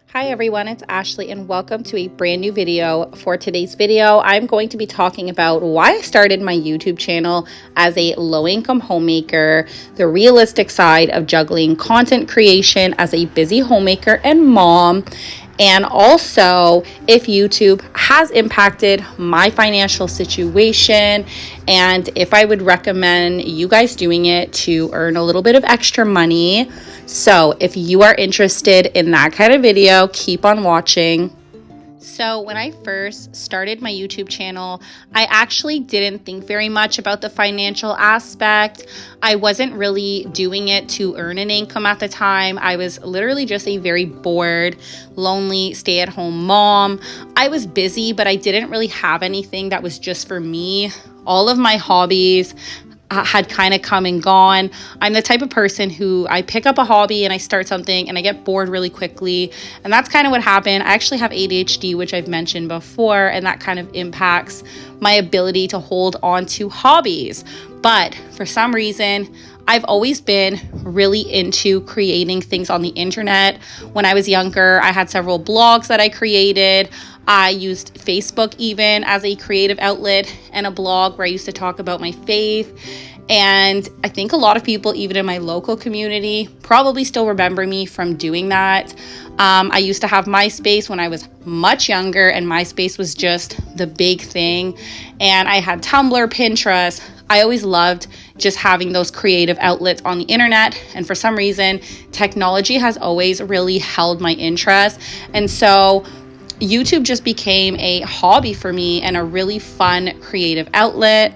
Hi everyone, it's Ashley and welcome to a brand new video. For today's video, I'm going to be talking about why I started my YouTube channel as a low-income homemaker, the realistic side of juggling content creation as a busy homemaker and mom, and also if YouTube has impacted my financial situation and if I would recommend you guys doing it to earn a little bit of extra money. So if you are interested in that kind of video, keep on watching. So when I first started my YouTube channel, I actually didn't think very much about the financial aspect. I wasn't really doing it to earn an income at the time. I was literally just a very bored, lonely, stay-at-home mom. I was busy, but I didn't really have anything that was just for me. All of my hobbies had kind of come and gone. I'm the type of person who I pick up a hobby and I start something and I get bored really quickly. And that's kind of what happened. I actually have ADHD, which I've mentioned before, and that kind of impacts my ability to hold on to hobbies. But for some reason, I've always been really into creating things on the internet. When I was younger, I had several blogs that I created. I used Facebook even as a creative outlet and a blog where I used to talk about my faith. And I think a lot of people, even in my local community, probably still remember me from doing that. I used to have MySpace when I was much younger, and MySpace was just the big thing. And I had Tumblr, Pinterest. I always loved just having those creative outlets on the internet. And for some reason, technology has always really held my interest. And so YouTube just became a hobby for me and a really fun creative outlet.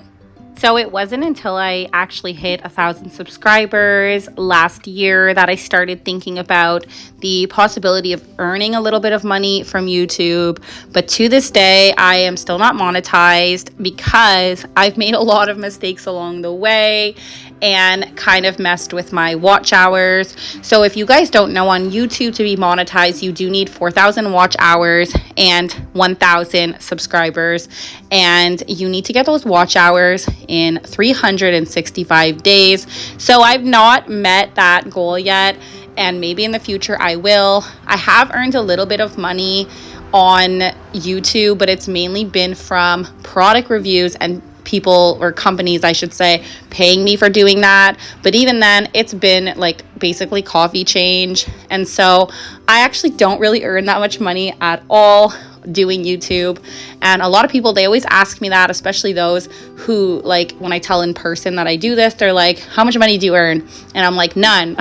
So it wasn't until I actually hit 1,000 subscribers last year that I started thinking about the possibility of earning a little bit of money from YouTube. But to this day, I am still not monetized because I've made a lot of mistakes along the way and kind of messed with my watch hours. So if you guys don't know, on YouTube to be monetized, you do need 4,000 watch hours and 1,000 subscribers. And you need to get those watch hours in 365 days. So I've not met that goal yet, and maybe in the future I will. I have earned a little bit of money on YouTube, but it's mainly been from product reviews and people, or companies I should say, paying me for doing that. But even then, it's been like basically coffee change. And so I actually don't really earn that much money at all doing YouTube. And a lot of people, they always ask me that, especially those who, like, when I tell in person that I do this, they're like, how much money do you earn? And I'm like, none.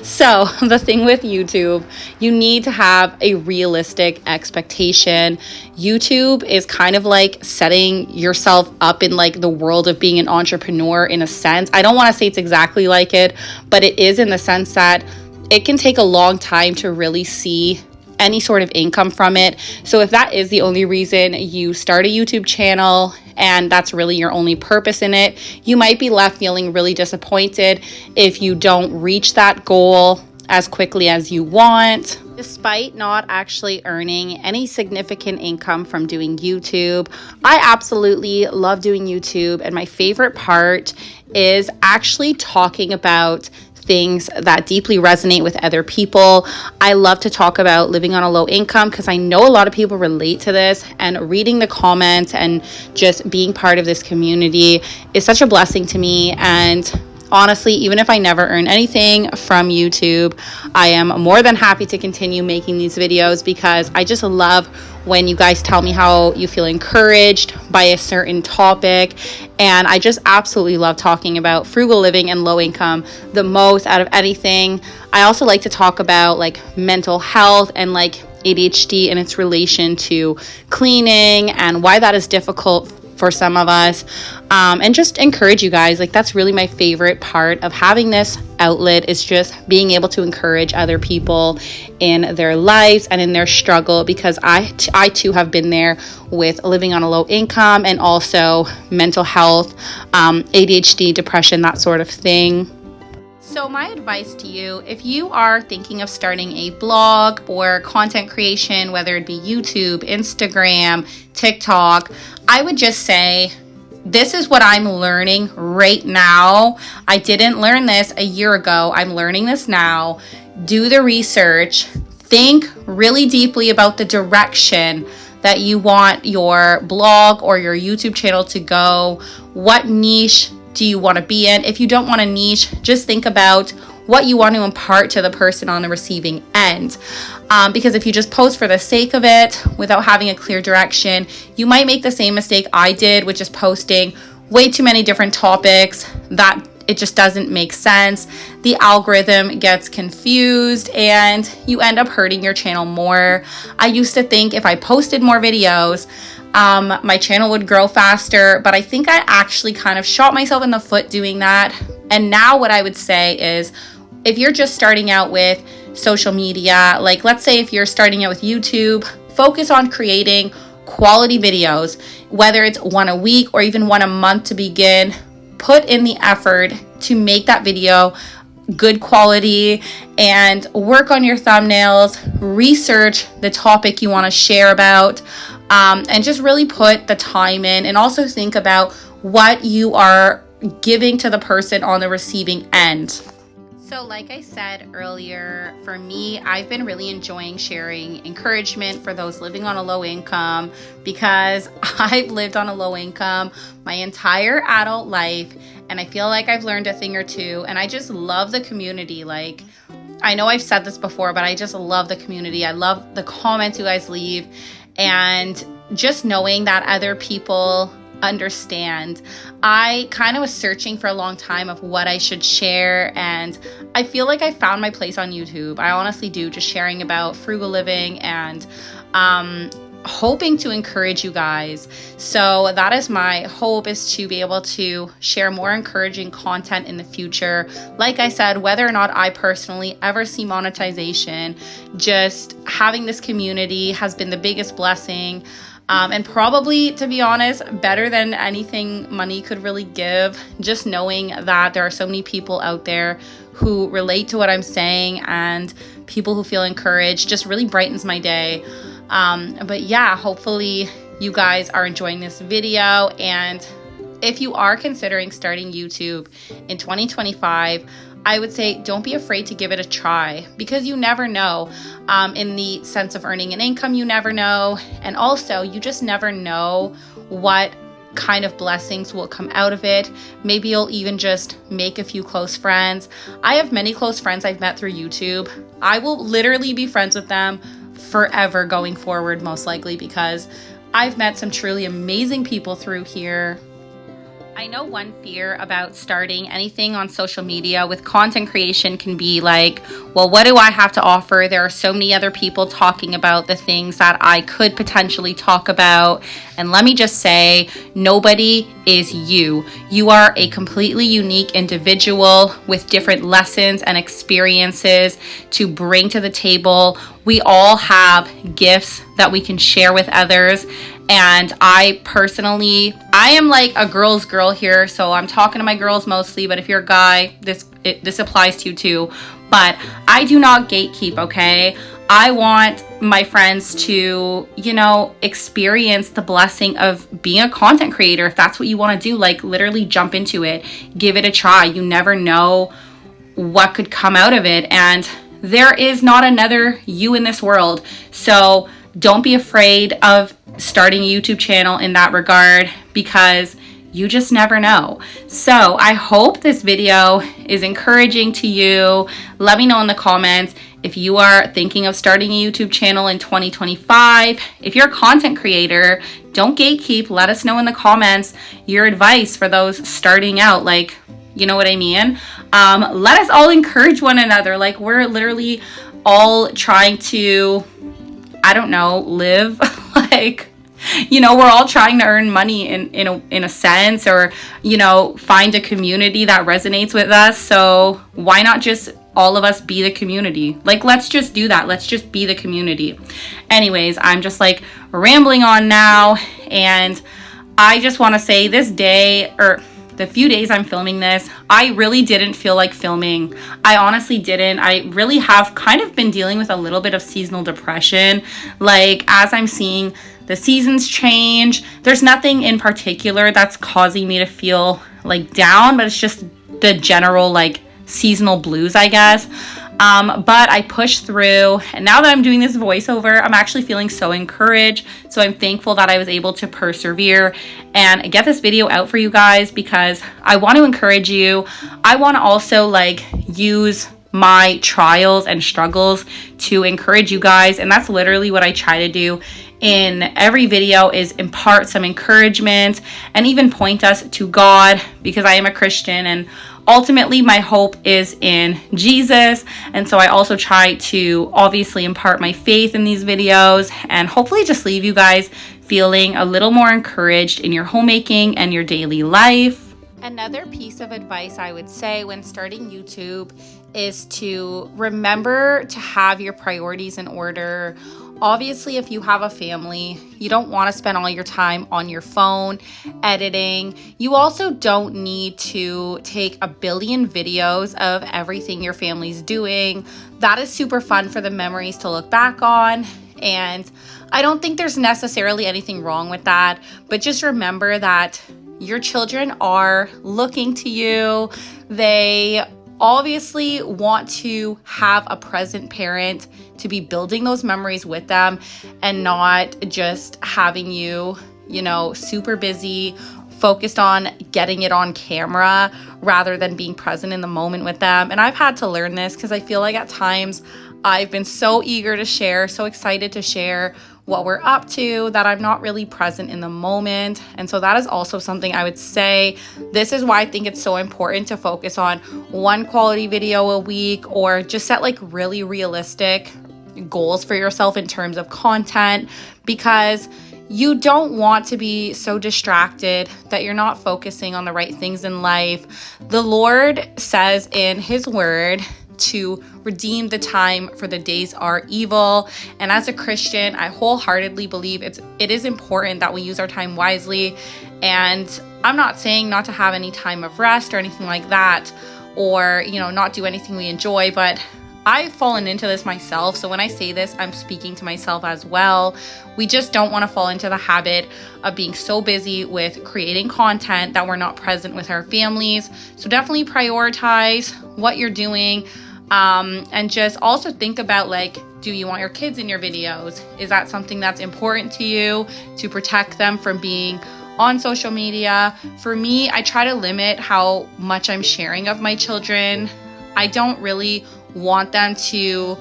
So the thing with YouTube, you need to have a realistic expectation. YouTube is kind of like setting yourself up in like the world of being an entrepreneur in a sense. I don't want to say it's exactly like it, but it is in the sense that it can take a long time to really see any sort of income from it. So if that is the only reason you start a YouTube channel and that's really your only purpose in it, you might be left feeling really disappointed if you don't reach that goal as quickly as you want. Despite not actually earning any significant income from doing YouTube, I absolutely love doing YouTube, and my favorite part is actually talking about things that deeply resonate with other people. I love to talk about living on a low income because I know a lot of people relate to this, and reading the comments and just being part of this community is such a blessing to me. And honestly, even if I never earn anything from YouTube, I am more than happy to continue making these videos because I just love when you guys tell me how you feel encouraged by a certain topic. And I just absolutely love talking about frugal living and low income the most out of anything. I also like to talk about like mental health and like ADHD and its relation to cleaning and why that is difficult for some of us, and just encourage you guys. Like, that's really my favorite part of having this outlet, is just being able to encourage other people in their lives and in their struggle, because I too have been there with living on a low income and also mental health, ADHD, depression, that sort of thing. So my advice to you, if you are thinking of starting a blog or content creation, whether it be YouTube, Instagram, TikTok, I would just say, this is what I'm learning right now. I didn't learn this a year ago. I'm learning this now. Do the research. Think really deeply about the direction that you want your blog or your YouTube channel to go. What niche do you want to be in? If you don't want a niche, just think about what you want to impart to the person on the receiving end. Because if you just post for the sake of it without having a clear direction, you might make the same mistake I did, which is posting way too many different topics that it just doesn't make sense. The algorithm gets confused and you end up hurting your channel more. I used to think if I posted more videos, my channel would grow faster, but I think I actually kind of shot myself in the foot doing that. And now what I would say is, if you're just starting out with social media, like let's say if you're starting out with YouTube, focus on creating quality videos, whether it's one a week or even one a month to begin. Put in the effort to make that video good quality and work on your thumbnails, research the topic you want to share about, and just really put the time in, and also think about what you are giving to the person on the receiving end. So like I said earlier, for me, I've been really enjoying sharing encouragement for those living on a low income, because I've lived on a low income my entire adult life, and I feel like I've learned a thing or two, and I just love the community. Like, I know I've said this before, but I just love the community. I love the comments you guys leave, and just knowing that other people understand. I kind of was searching for a long time of what I should share, and I feel like I found my place on YouTube. I honestly do, just sharing about frugal living and hoping to encourage you guys. So that is my hope, is to be able to share more encouraging content in the future. Like I said, whether or not I personally ever see monetization, just having this community has been the biggest blessing. And probably, to be honest, better than anything money could really give. Just knowing that there are so many people out there who relate to what I'm saying and people who feel encouraged just really brightens my day. But yeah, hopefully you guys are enjoying this video. And if you are considering starting YouTube in 2025, I would say don't be afraid to give it a try, because you never know. In the sense of earning an income, you never know. And also, you just never know what kind of blessings will come out of it. Maybe you'll even just make a few close friends. I have many close friends I've met through YouTube. I will literally be friends with them forever going forward, most likely, because I've met some truly amazing people through here. I know one fear about starting anything on social media with content creation can be like, well, what do I have to offer? There are so many other people talking about the things that I could potentially talk about. And let me just say, nobody is you. You are a completely unique individual with different lessons and experiences to bring to the table. We all have gifts that we can share with others. And I personally, I am like a girl's girl here, so I'm talking to my girls mostly, but if you're a guy, this applies to you too. But I do not gatekeep, okay? I want my friends to, experience the blessing of being a content creator. If that's what you want to do, like literally jump into it, give it a try. You never know what could come out of it. And there is not another you in this world. So don't be afraid of starting a YouTube channel in that regard, because you just never know. So I hope this video is encouraging to you. Let me know in the comments if you are thinking of starting a YouTube channel in 2025. If you're a content creator, don't gatekeep. Let us know in the comments your advice for those starting out. Like, you know what I mean? Let us all encourage one another. Like, we're literally all trying to, I don't know, live. Like, we're all trying to earn money in a sense, or, find a community that resonates with us. So why not just all of us be the community? Like, let's just do that. Let's just be the community. Anyways, I'm just like rambling on now. And I just want to say, this day, or the few days I'm filming this, I really didn't feel like filming. I honestly didn't. I really have kind of been dealing with a little bit of seasonal depression. Like, as I'm seeing the seasons change, there's nothing in particular that's causing me to feel like down, but it's just the general like seasonal blues, I guess. But I pushed through, and now that I'm doing this voiceover, I'm actually feeling so encouraged. So I'm thankful that I was able to persevere and get this video out for you guys, because I want to encourage you. I want to also use my trials and struggles to encourage you guys, and that's literally what I try to do in every video, is impart some encouragement and even point us to God, because I am a Christian and ultimately my hope is in Jesus. And so I also try to obviously impart my faith in these videos and hopefully just leave you guys feeling a little more encouraged in your homemaking and your daily life. Another piece of advice I would say when starting YouTube is to remember to have your priorities in order. Obviously, if you have a family, you don't want to spend all your time on your phone editing. You also don't need to take a billion videos of everything your family's doing. That is super fun for the memories to look back on. And I don't think there's necessarily anything wrong with that. But just remember that your children are looking to you. They obviously want to have a present parent to be building those memories with them, and not just having you, super busy, focused on getting it on camera rather than being present in the moment with them. And I've had to learn this, because I feel like at times I've been so eager to share, so excited to share what we're up to, that I'm not really present in the moment. And so that is also something I would say. This is why I think it's so important to focus on one quality video a week, or just set really realistic goals for yourself in terms of content, because you don't want to be so distracted that you're not focusing on the right things in life. The Lord says in His word to redeem the time, for the days are evil. And as a Christian, I wholeheartedly believe it is important that we use our time wisely. And I'm not saying not to have any time of rest or anything like that, or not do anything we enjoy, but I've fallen into this myself. So when I say this, I'm speaking to myself as well. We just don't want to fall into the habit of being so busy with creating content that we're not present with our families. So definitely prioritize what you're doing. And just also think about do you want your kids in your videos? Is that something that's important to you, to protect them from being on social media? For me, I try to limit how much I'm sharing of my children. I don't really want them to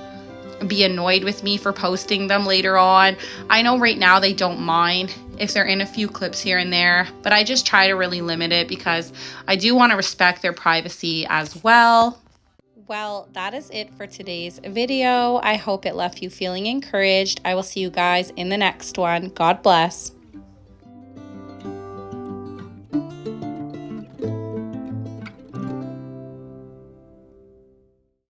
be annoyed with me for posting them later on. I know right now they don't mind if they're in a few clips here and there, but I just try to really limit it, because I do want to respect their privacy as well. Well, that is it for today's video. I hope it left you feeling encouraged. I will see you guys in the next one. God bless.